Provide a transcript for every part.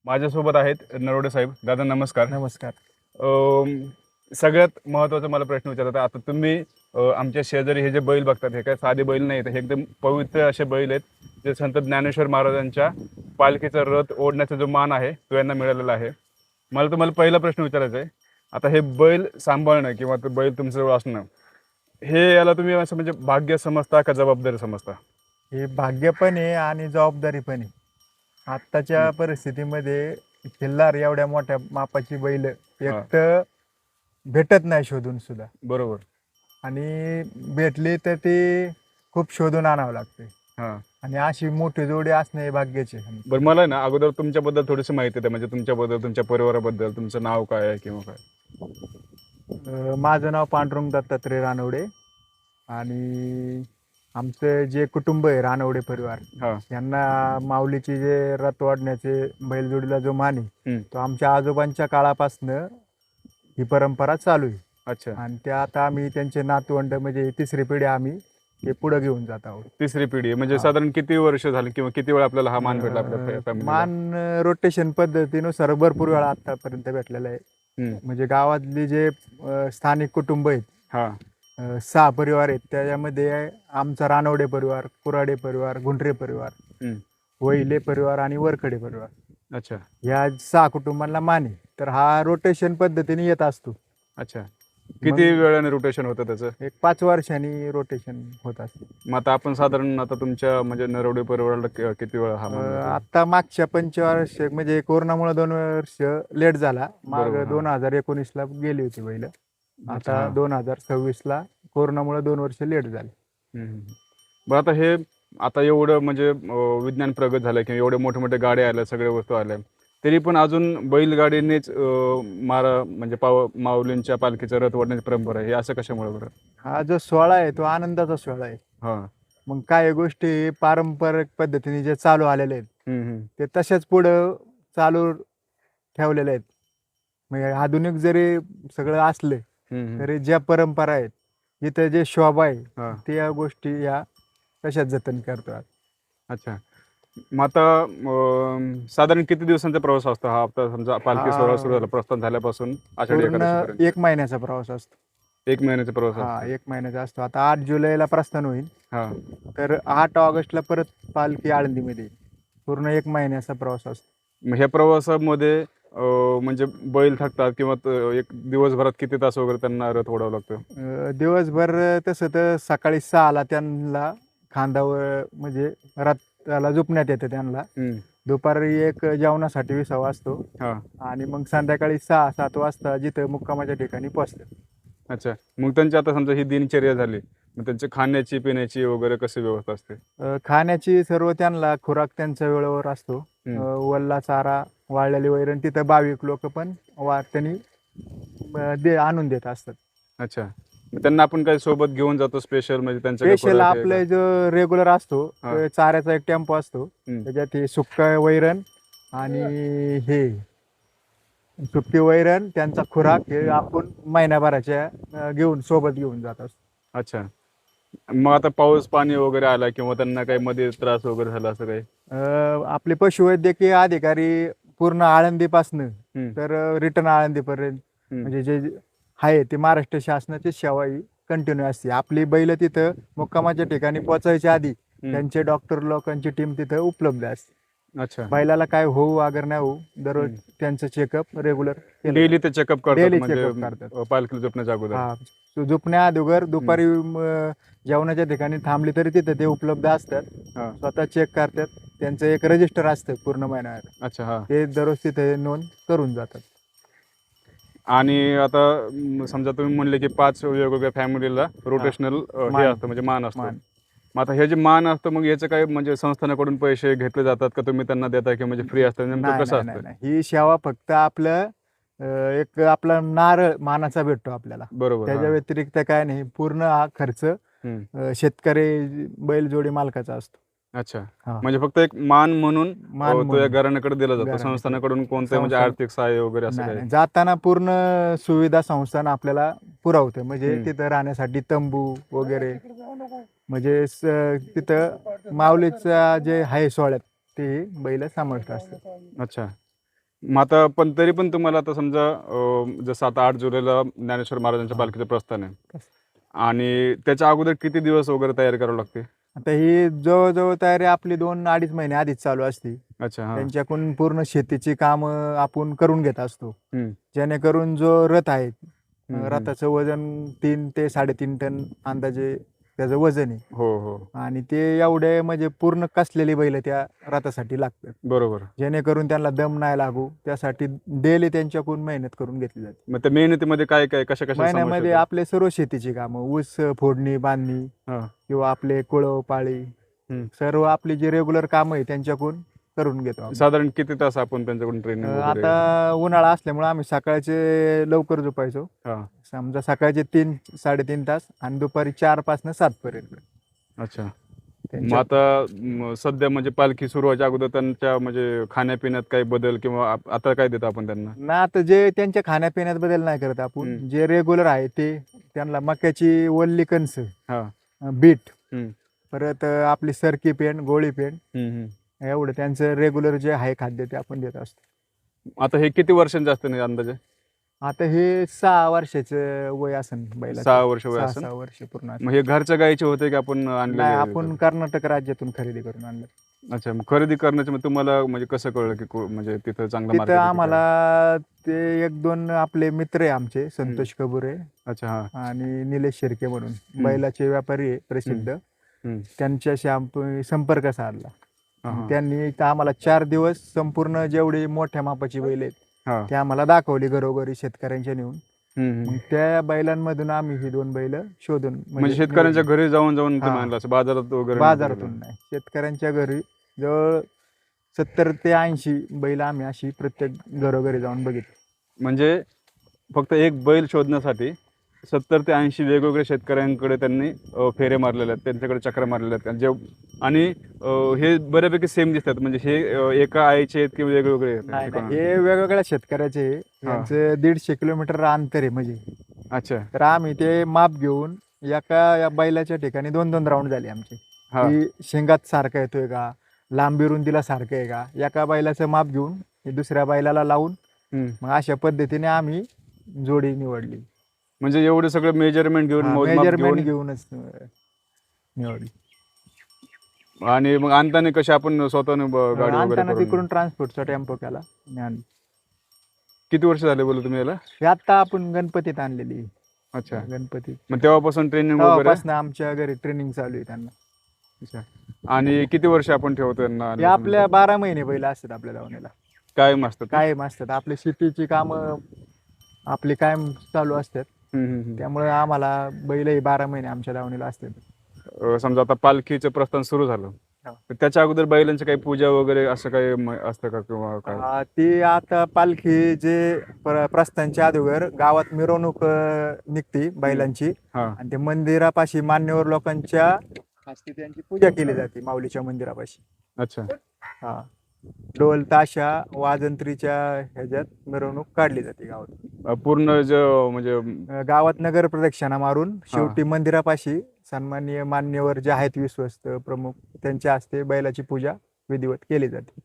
माझ्यासोबत आहेत नरोडे साहेब. दादा नमस्कार. नमस्कार. अम, सगळ्यात महत्त्वाचा मला प्रश्न विचारायचा आहे. आता तुम्ही आमच्या शेजारी हे जे बैल बघतात हे काय साधे बैल नाही, हे एकदम पवित्र असे बैल आहेत जे संत ज्ञानेश्वर महाराजांच्या पालखीचा रथ ओढण्याचा जो मान आहे तो यांना मिळालेला आहे. मला तुम्हाला पहिला प्रश्न विचारायचा आहे, आता हे बैल सांभाळणं किंवा ते बैल तुमच्याजवळ असणं, हे याला तुम्ही असं म्हणजे भाग्य समजता का जबाबदारी समजता? हे भाग्य पण आहे आणि जबाबदारी पण आहे. आत्ताच्या परिस्थितीमध्ये खिल्लार एवढ्या मोठ्या मापाची बैल एक तर भेटत नाही शोधून सुद्धा, बरोबर. आणि भेटली तर ती खूप शोधून आणावं लागते. हां. आणि अशी मोठी जोडी असणे हे भाग्याचे. बरं, मला आहे ना अगोदर तुमच्याबद्दल थोडीशी माहिती द्या, म्हणजे तुमच्याबद्दल, तुमच्या परिवाराबद्दल. तुमचं नाव काय आहे किंवा काय? माझं नाव पांडुरंग दत्तात्रय रानवडे, आणि आमचं जे कुटुंब आहे रानवडे परिवार, हां. यांना माऊलीची जे रथ वाढण्याचे बैलजोडीला जो मान आहे हं. तो आमच्या आजोबांच्या काळापासनं ही परंपरा चालू आहे. अच्छा. आणि ते आता आम्ही त्यांचे नातवंड म्हणजे तिसरी पिढी आम्ही ते पुढे घेऊन जात आहोत. तिसरी पिढी आहे. म्हणजे साधारण किती वर्ष झाली किंवा किती वेळा आपल्याला हा मान भेटला आपल्या फॅमिलीला? मान रोटेशन पद्धतीनुसार भरपूर वेळा आतापर्यंत भेटलेला आहे. म्हणजे गावातली जे स्थानिक कुटुंब आहेत, हां. 6 परिवार आहेत, त्याच्यामध्ये आमचा रानवडे परिवार, कुराडे परिवार, गुंडरे परिवार, वहिले परिवार आणि वरखडे परिवार, अच्छा. या 6 कुटुंबांना मान आहे. तर हा रोटेशन पद्धतीने येत असतो. अच्छा. किती वेळाने रोटेशन होतं त्याचं? एक 5 वर्षांनी रोटेशन होत असते. मग आता आपण साधारण आता तुमच्या म्हणजे नरवडे परिवाराला किती वेळा हा मान भेटला? आता मागच्या 25 म्हणजे कोरोनामुळे 2 वर्ष लेट झाला. माग बरोबर, हां. 2019ला गेली होती बैल. आता हां. 2026ला कोरोनामुळे 2 वर्ष लेट झाले. बरं, आता हे आता एवढं म्हणजे विज्ञान प्रगत झालं किंवा एवढे मोठे मोठे गाड्या आल्या, सगळ्या वस्तू आल्या, तरी पण अजून बैलगाडीनेच म्हणजे माऊलींच्या पालखीचा रथ ओढण्याची परंपरा आहे. हे असं कशामुळे बरं? हा जो सोहळा आहे तो आनंदाचा सोहळा आहे. हां. मग काही गोष्टी पारंपरिक पद्धतीने जे चालू आलेले आहेत ते तशाच पुढं चालू ठेवलेले आहेत. म्हणजे आधुनिक जरी सगळं असले तरी ज्या परंपरा आहेत, जिथे जे शोभा आहे त्या गोष्टी या तशाच जतन करतात. अच्छा. मग आता साधारण किती दिवसांचा प्रवास असतो हा? आता समजा पालखी सोहळा सुरू झाला, प्रस्थान झाल्यापासून आषाढी पूर्ण एकादशीपर्यंत 1 महिन्याचा प्रवास असतो. 1 महिन्याचा प्रवास हा, असतो. 1 महिन्याचा असतो. आता 8 जुलैला प्रस्थान होईल, हां. तर 8 ऑगस्टला परत पालखी आळंदीमध्ये येईल. पूर्ण 1 महिन्याचा प्रवास असतो. मग ह्या प्रवासामध्ये म्हणजे बैल थकतात किंवा एक दिवसभरात किती तास वगैरे त्यांना रथ ओढावं लागतं? दिवसभर तसं तर सकाळी 6ला त्यांना खांदावर म्हणजे रथाला झोपण्यात येतं त्यांना. दुपारी एक जेवणासाठी विसावा असतो, हां. आणि मग संध्याकाळी 6-7 वाजता जिथं मुक्कामाच्या ठिकाणी पोहोचतात. अच्छा. मग त्यांची आता समजा ही दिनचर्या झाली, मग त्यांची खाण्याची पिण्याची वगैरे कशी व्यवस्था असते? खाण्याची सर्व त्यांना खुराक त्यांच्या वेळेवर असतो. वल्ला चारा, वाळलेली वैरण तिथं भाविक लोक पण त्यांनी आणून देत असतात. अच्छा. मग त्यांना आपण काही सोबत घेऊन जातो स्पेशल, म्हणजे त्यांच्या स्पेशल आपले जो रेग्युलर असतो हा. तो चाऱ्याचा एक टेम्पो असतो. त्याच्यात हे सुक्क वैरण आणि हे सुक्की वैरण, त्यांचा खुराक हे आपण महिन्याभराच्या घेऊन सोबत घेऊन जात असतो. अच्छा. मग आता पाऊस पाणी वगैरे आला किंवा त्यांना काही मध्ये त्रास वगैरे झाला असं काही? आपले पशुवैद्यकीय अधिकारी पूर्ण आळंदीपासनं तर रिटर्न आळंदीपर्यंत म्हणजे जे आहे ते महाराष्ट्र शासनाची सेवा ही कंटिन्यू असते. आपली बैल तिथं मुक्कामाच्या ठिकाणी पोहोचायच्या आधी त्यांचे डॉक्टर लोकांची टीम तिथं उपलब्ध असते. अच्छा. बैलाला काय होऊ वगैरे नाही होऊ, दररोज त्यांचं चेकअप रेग्युलर डेली ते चेकअप करतात डेली म्हणजे चेकअप करतात. पालखी झोपण्याच्या अगोदर? हा, झोपण्या अगोदर दुपारी जेवणाच्या ठिकाणी थांबली तरी तिथे ते उपलब्ध असतात. स्वतः चेक करतात. त्यांचं एक रजिस्टर असतं पूर्ण महिन्यात. अच्छा. हा. ते दररोज तिथे नोंद करून जातात. आणि आता समजा तुम्ही म्हणले की 5 वेगवेगळ्या फॅमिलीला रोटेशनल हे असतं म्हणजे मान असतो. मग आता हे जे मान असतं, मग याचं काय म्हणजे संस्थानाकडून पैसे घेतले जातात का तुम्ही त्यांना देता किंवा म्हणजे फ्री असतं? नेमकं कसं असतं? ही सेवा फक्त आपलं एक आपला नारळ मानाचा भेटतो आपल्याला. बरोबर. त्याच्या व्यतिरिक्त काय नाही. पूर्ण हा खर्च शेतकरी बैलजोडी मालकाचा असतो. अच्छा. म्हणजे फक्त एक मान म्हणून तो या घराण्याकडे दिला जातो, घराण्याकडे. संस्थानाकडून कोणतं म्हणजे आर्थिक सहाय्य वगैरे असं काही? जाताना पूर्ण सुविधा संस्थान आपल्याला पुरवते. म्हणजे तिथं राहण्यासाठी तंबू वगैरे, म्हणजे तिथं माऊलीचा जे आहे सोहळ्यात ते बैल समाविष्ट असतात. अच्छा. मग आता पण तरी पण तुम्हाला आता समजा जसं आता 8 जुलैला ज्ञानेश्वर महाराजांच्या पालखीचं प्रस्थान आहे आणि त्याच्या अगोदर किती दिवस वगैरे तयारी करावी लागते? आता ही जवळजवळ तयारी आपली 2-2.5 महिने आधीच चालू असते. अच्छा, हां. त्यांच्याकडून पूर्ण शेतीची कामं आपण करून घेत असतो. हं. जेणेकरून जो रथ आहे हं. रथाचं वजन 3 ते 3.5 टन अंदाजे त्याचं वजन आहे. हो, हो. आणि ते एवढे म्हणजे पूर्ण कसलेली बैल त्या रथासाठी लागतात. बरोबर. जेणेकरून त्यांना दम नाही लागू त्यासाठी डेली त्यांच्याकडून मेहनत करून घेतली जाते. मग त्या मेहनतीमध्ये काय कशा महिन्यामध्ये आपले सर्व शेतीची कामं ऊस फोडणी, बांधणी किंवा आपले कुळव पाळी सर्व आपली जी रेग्युलर कामं आहे त्यांच्याकडून करून घेतो आम्ही. साधारण किती तास आपण त्यांच्याकडून ट्रेनिंग वगैरे? आता उन्हाळा असल्यामुळे आम्ही सकाळचे लवकर झोपायचो. हां. समजा सकाळचे 3-3.5 तास आणि दुपारी 4 पासून 7 पर्यंत. अच्छा. मग आता सध्या म्हणजे पालखी सुरू व्हायच्या अगोदर त्यांच्या म्हणजे खाण्यापिण्यात काही बदल किंवा आता काय देतो आपण त्यांना? ना आता जे त्यांच्या खाण्यापिण्यात बदल नाही करत आपण, जे रेग्युलर आहे ते त्यांना मक्याची वल्ली कणस, बीट, परत आपली सरकी पेंड, गोळी पेंड एवढं त्यांचं रेग्युलर जे आहे खाद्य ते आपण देत असतो. आता हे किती वर्षांचे असते नाही अंदाजे? आता हे 6 वर्षाचं वय असेल बैलाचं. 6 वर्ष वय असेल? 6 वर्ष पूर्ण असेल. मग हे घरच्या गाईचे होते की आपण नाही, आणले? आपण कर्नाटक राज्यातून खरेदी करून आणलं. अच्छा. मग खरेदी करण्याचं मग तुम्हाला म्हणजे कसं कळलं की म्हणजे तिथं चांगला तिथं मार्केट आहे की काय? आम्हाला ते 1-2 आपले मित्र आहे आमचे, संतोष कबुरे अच्छा. हां. आणि निलेश शिर्के म्हणून बैलाचे व्यापारी आहे प्रसिद्ध. त्यांच्याशी आपण संपर्क साधला. त्यांनी इथं आम्हाला 4 दिवस संपूर्ण जेवढी मोठ्या मापाची बैल आहेत ते आम्हाला दाखवली घरोघरी शेतकऱ्यांच्या नेऊन. मग त्या बैलांमधून आम्ही ही 2 बैल शोधून म्हणजे शेतकऱ्यांच्या घरी जाऊन तुम्ही आणलं असं बाजारात वगैरे? बाजारातून नाही, शेतकऱ्यांच्या घरी जवळ 70 ते 80 बैल आम्ही अशी प्रत्येक घरोघरी जाऊन बघितली. म्हणजे फक्त एक बैल शोधण्यासाठी 70 ते 80 वेगवेगळ्या शेतकऱ्यांकडे त्यांनी फेरे मारलेले आहेत, त्यांच्याकडे चक्र मारलेले आहेत आणि हे बऱ्यापैकी सेम दिसतात. म्हणजे हे एका आईचे आहेत की वेगवेगळे आहेत? हे वेगवेगळ्या शेतकऱ्याचे, यांचं 150 किलोमीटर अंतर आहे म्हणजे. अच्छा. तर आम्ही ते माप घेऊन या बैलाच्या ठिकाणी 2-2 राऊंड झाले आमचे, की शेंगात सारखा येतोय का, लांबी रुंदीला सारखं आहे का, एका बैलाचं माप घेऊन हे दुसऱ्या बैलाला लावून मग अशा पद्धतीने आम्ही जोडी निवडली. म्हणजे एवढे सगळे मेजरमेंट घेऊन मेजरमेंट घेऊनच निवडली. आणि मग आणताना कशी आपण स्वतःने गाडी वगैरे तिकडून ट्रान्सपोर्टचा टेम्पो केला. किती वर्ष झाले बोलू तुम्ही याला? हे आता आपण गणपतीत आणलेली. अच्छा. गणपती. मग तेव्हापासून ट्रेनिंग वगैरे? आमच्या घरी ट्रेनिंग चालू आहे त्यांना. अच्छा. आणि किती वर्ष आपण ठेवतो त्यांना? हे आपल्या 12 महिने बैल असतात आपल्या दावणीला. कायम असतात? कायम असतात. आपली शेतीची कामं आपली कायम चालू असतात. त्यामुळे आम्हाला बैलही 12 महिने आमच्या दावणीला असतात. समजा आता पालखीचं प्रस्थान सुरू झालं तर त्याच्या अगोदर बैलांची काही पूजा वगैरे असं काही असतं का किंवा काय? ती आता पालखी जे प्रस्थानच्या अगोदर गावात मिरवणूक निघते बैलांची आणि ते मंदिरापाशी मान्यवर लोकांच्या हस्ते त्यांची पूजा केली जाते माऊलीच्या मंदिरापाशी. अच्छा. ढोल ताशा वाजंत्रीच्या ह्याच्यात मिरवणूक काढली जाते गावात. पूर्ण म्हणजे गावात नगर प्रदक्षिणा मारून शेवटी मंदिरापाशी सन्माननीय मान्यवर जे आहेत विश्वस्त प्रमुख त्यांच्या हस्ते बैलाची पूजा विधिवत केली जाते.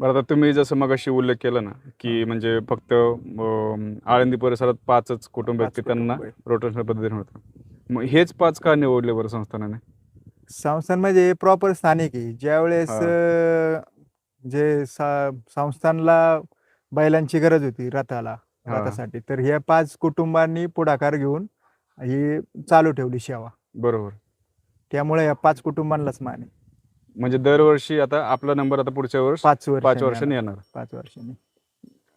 बरं, आता तुम्ही जसं मगाशी उल्लेख केला ना की म्हणजे फक्त आळंदी परिसरात 5च कुटुंब आहेत की त्यांना रोटेशनल पद्धतीने होतं. मग हेच 5 का निवडले बरं संस्थानाने? संस्थान म्हणजे प्रॉपर स्थानिक आहे. ज्यावेळेस जे संस्थानला बैलांची गरज होती रथासाठी तर ह्या 5 कुटुंबांनी पुढाकार घेऊन ही चालू ठेवली सेवा. बरोबर. त्यामुळे या 5 कुटुंबांनाच मान आहे. म्हणजे दरवर्षी आता आपला नंबर आता पुढच्या वर्ष 5 वर्षांनी येणार. 5 वर्षांनी.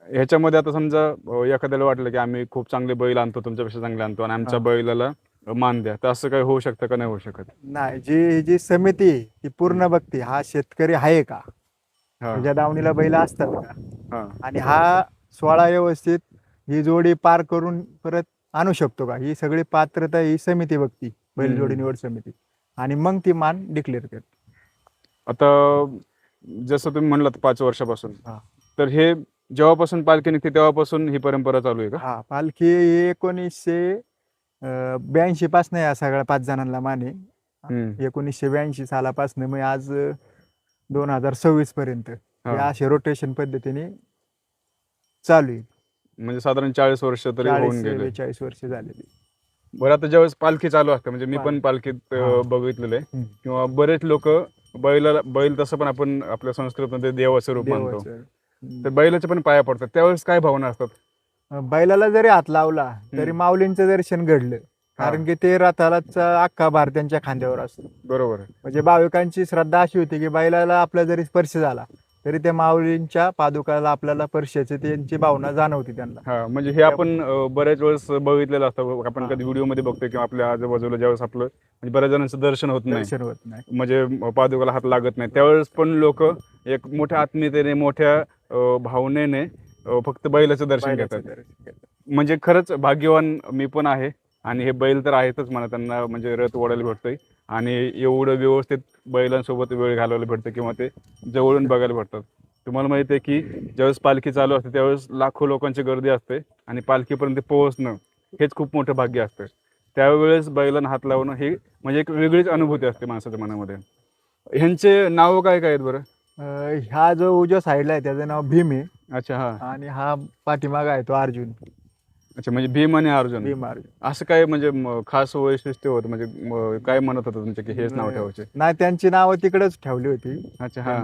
ह्याच्यामध्ये आता समजा एखाद्याला वाटलं की आम्ही खूप चांगले बैल आणतो, तुमच्यापेक्षा चांगले आणतो आणि आमच्या बैलाला मान द्या, तर असं काही होऊ शकतं का नाही होऊ शकत? नाही, जी समिती ती पूर्ण बघते हा शेतकरी आहे का, त्याच्या दावणीला बैल असतात का, आणि हा 16 व्यवस्थित ही जोडी पार करून परत आणू शकतो का, ही सगळी पात्रता ही समिती बघती, बैलजोडी निवड समिती, आणि मग ती मान डिक्लेअर करते. आता जसं तुम्ही म्हणलात 5 वर्षापासून, तर हे जेव्हापासून पालखी निघते तेव्हापासून ही परंपरा चालू आहे का? पालखी 1982 पासून या सगळ्या 5 जणांना माने. 1982 सालापासून मग आज 2026 पर्यंत असे रोटेशन पद्धतीने चालू आहे. म्हणजे साधारण 40 वर्ष तरी होऊन गेले. 40 वर्ष झालेली. बरं, आता ज्यावेळेस पालखी चालू असते, म्हणजे मी पण पालखीत हा. बघितलेलं आहे, हम्म. किंवा बरेच लोक बैल तसं पण आपण आपल्या संस्कृतीमध्ये देवाचं रूप मानतो, देवाचं. तर बैलाच्या पण पाया पडतात, त्यावेळेस काय भावना असतात? बैलाला जरी हात लावला तरी माऊलींचं दर्शन घडलं. हा. कारण की ते रथालाच अख्खा भार त्यांच्या खांद्यावर असतो. बरोबर आहे. म्हणजे भाविकांची श्रद्धा अशी होती की बैलाला आपला जरी स्पर्श झाला तरी त्या माऊलींच्या पादुकाला आपल्याला स्पर्शाची त्यांची भावना जाणवती त्यांना. हा, म्हणजे हे आपण बऱ्याच वेळेस बघितलेलं असतं, आपण कधी व्हिडिओमध्ये बघतोय किंवा आपल्या आजूबाजूला ज्यावेळेस आपलं म्हणजे बऱ्याच जणांचं दर्शन होत नाही, दर्शन होत नाही. म्हणजे पादुकाला हात लागत नाही, त्यावेळेस पण लोक एक मोठ्या आत्मीयतेने, मोठ्या भावनेने फक्त बैलाचं दर्शन बैलाचं घेतात. दर्शन घेतात. म्हणजे खरंच भाग्यवान मी पण आहे, आणि हे बैल तर आहेतच म्हणा, त्यांना म्हणजे रथ ओढायला भेटतोय आणि एवढं व्यवस्थित बैलांसोबत वेळ घालवायला भेटतं किंवा ते जवळून बघायला भेटतात. तुम्हाला माहिती आहे की ज्यावेळेस पालखी चालू असते त्यावेळेस लाखो लोकांची गर्दी असते आणि पालखीपर्यंत पोहोचणं हेच खूप मोठं भाग्य असतं. त्यावेळेस बैलांना हात लावणं हे म्हणजे एक वेगळीच अनुभूती असते माणसाच्या मनामध्ये. ह्यांचे नाव काय काय आहेत बरं? हा जो उजव्या साईडला आहे त्याचं नाव भीम आहे. अच्छा, हा. आणि हा पाठीमागा आहे तो अर्जुन. अच्छा, म्हणजे भीम आणि अर्जुन. भीम अर्जुन. असं काय म्हणजे खास वैशिष्ट्य होतं, म्हणजे काय म्हणत होतं तुमचे की हेच नाव ठेवायचे? नाही, त्यांची नावं तिकडेच ठेवली होती. अच्छा, हा.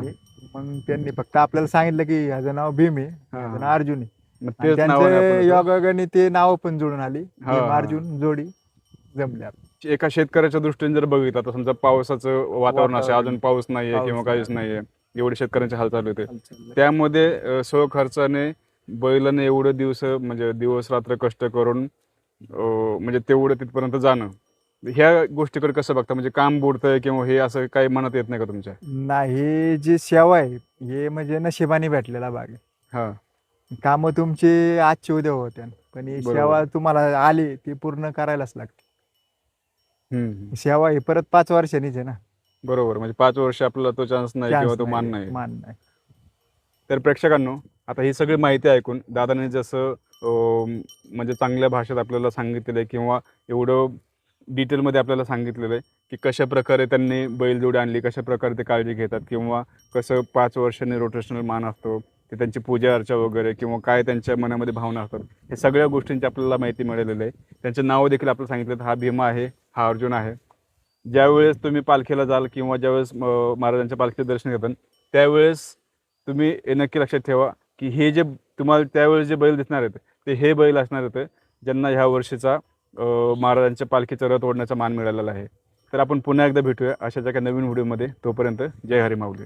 मग त्यांनी फक्त आपल्याला सांगितलं की ह्याचं नाव भीम आहे, ह्याचं नाव अर्जुन आहे. मग आणि तेच नाव त्यांचे योगायोगाने ते नाव पण जुळून आली. हा, भीम हा. अर्जुन जोडी जमल्या. एका शेतकऱ्याच्या दृष्टीने जर बघितलं तर समजा पावसाचं वातावरण असेल, वातावरण. अजून पाऊस नाहीये पाऊस किंवा काहीच नाही. नाहीये, एवढे शेतकऱ्यांचे हाल चालू होते, हालचाल. त्यामध्ये स्वखर्चाने बैलाने एवढं म्हणजे दिवस रात्र कष्ट करून म्हणजे तेवढं तिथपर्यंत जाणं, ह्या गोष्टीकडे कसं बघता? म्हणजे काम बुडतंय किंवा हे असं काही मनात येत नाही का तुमच्या? नाही, जी सेवा आहे हे म्हणजे नशिबाने भेटलेला भाग आहे. हा, कामं तुमची आजची उद्या होत्या, पण ही बरोबर. सेवा तुम्हाला आली ती पूर्ण करायलाच लागते. हम्म. सेवा ही परत 5 वर्षांनीच आहे ना. बरोबर, म्हणजे 5 वर्ष आपल्याला तो चान्स नाही किंवा चान्स तो मान नाही, नाही. मान नाही. तर प्रेक्षकांनो, आता ही सगळी माहिती ऐकून दादाने जसं म्हणजे चांगल्या भाषेत आपल्याला सांगितलेलं आहे किंवा एवढं डिटेलमध्ये आपल्याला सांगितलेलं आहे की कशा प्रकारे त्यांनी बैलजोडी आणली, कशा प्रकारे ते काळजी घेतात, किंवा कसं 5 वर्षांनी रोटेशनल मान असतो, ते त्यांची पूजा अर्चा वगैरे, किंवा काय त्यांच्या मनामध्ये भावना असतात, हे सगळ्या गोष्टींची आपल्याला माहिती मिळालेली आहे. त्यांचे नावं देखील आपल्याला सांगितलं, हा भीमा आहे, हा अर्जुन आहे. ज्यावेळेस तुम्ही पालखीला जाल किंवा ज्यावेळेस महाराजांच्या पालखीचं दर्शन घेताल त्यावेळेस तुम्ही हे नक्की लक्षात ठेवा की हे जे तुम्हाला त्यावेळेस जे बैल दिसणार आहेत ते हे बैल असणार आहेत ज्यांना ह्या वर्षीचा महाराजांच्या पालखीचा रथ ओढण्याचा मान मिळालेला आहे. तर आपण पुन्हा एकदा भेटूया अशाच एका नवीन व्हिडिओमध्ये. तोपर्यंत जय हरी माऊली.